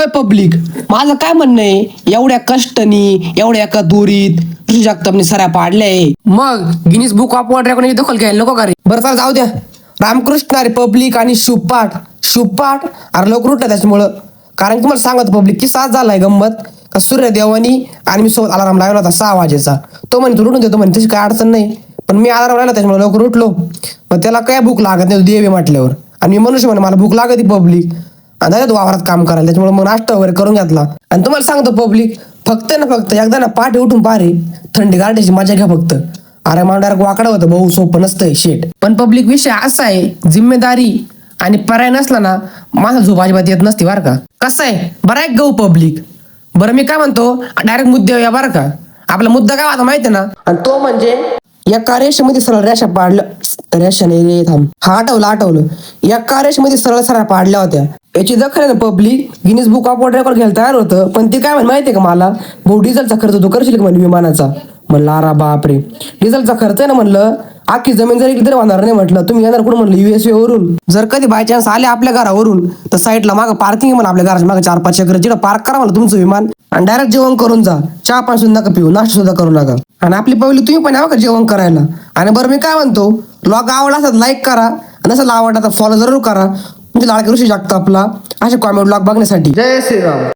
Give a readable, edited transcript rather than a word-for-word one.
ओय पब्लिक, माझं काय म्हणणं आहे, एवढ्या कष्टनी एवढ्या एका दोरीत ऋषी जगतापने सऱ्या पाडल्याय, मग गिनीज बुक ऑफ वर्ल्ड रेकॉर्डची दखल घ्यायला नको का रे? बरं चला जाऊ द्या. रामकृष्ण अरे पब्लिक आणि शुभपाठ अरे लोक उठलं त्याच्यामुळं. कारण की तुम्हाला सांगतो पब्लिक की साथ झालाय गंमत का सूर्यदेवानी आणि मी सोबत अलाराम लावला होता 6 वाजेचा. तो म्हणे तू उठून देतो म्हणे, तशी काय अडचण नाही. पण मी अलाराम लावला त्याच्यामुळे लवकर उठलो. मग त्याला काय भूक लागत नाही देवी म्हटल्यावर. आणि मी मनुष्य म्हणे मला भूक लागत पब्लिक आणि जायचं वावरात काम करायला, त्याच्यामुळे मग नाश्ता वगैरे करून घेतला. आणि तुम्हाला सांगतो पब्लिक फक्त एकदा ना पाठी उठून पारे थंडी गाठायची मजा घ्या फक्त. अरे मला डायरेक्ट वाकडं होतं भाऊ, सोपं नसतंय शेट. पण पब्लिक विषय असा आहे, जिम्मेदारी आणि पर्याय नसला ना माझा झोप अजिबात येत नसती बरं का. कसं आहे बरं आहे गहू पब्लिक. बरं मी काय म्हणतो डायरेक्ट मुद्द्यावर या बरं का. आपला मुद्दा काय होता माहिती ना, आणि तो म्हणजे एका रेषेमध्ये सरळ रेषा पाडलं, रेषा नाही रे थांब, हा आठवलं एका रेषेमध्ये सरळ सरळ पाडल्या होत्या. याची दखल आहे ना public Guinness book of world record घ्यायला तयार होतं. पण ते काय म्हणे माहितीये का मला, भाऊ डिझेलचा खर्च तू करशील का म्हणे विमानाचा. म्हणलं अरा बापरे, डिझेलचा खर्च आहे ना म्हणलं, आखी जमीन जरी तरी होणार नाही म्हटलं. तुम्ही येणार कुठं म्हणलं USA वरून. जर कधी बाय चान्स आले आपल्या घरावरून तर साईडला मागं पार्किंग म्हणा, आपल्या घराच्या मागे 4-5 एकर जिथं पार्क करा म्हणलं तुमचं विमान, आणि डायरेक्ट जेवण करून जा. चहा पाणी सुद्धा नका पिऊ, नाश्ता सुद्धा करू नका. आणि आपली पब्लिक तुम्ही पण यावं का जेवण करायला. आणि बरं मी काय म्हणतो, ब्लॉग आवडला असतात लाईक करा, नसेल आवडला तर फॉलो जरूर करा. म्हणजे लाडके ऋषी जगताप आपला असे कॉमेडी ब्लॉग बघण्यासाठी. जय श्रीराम.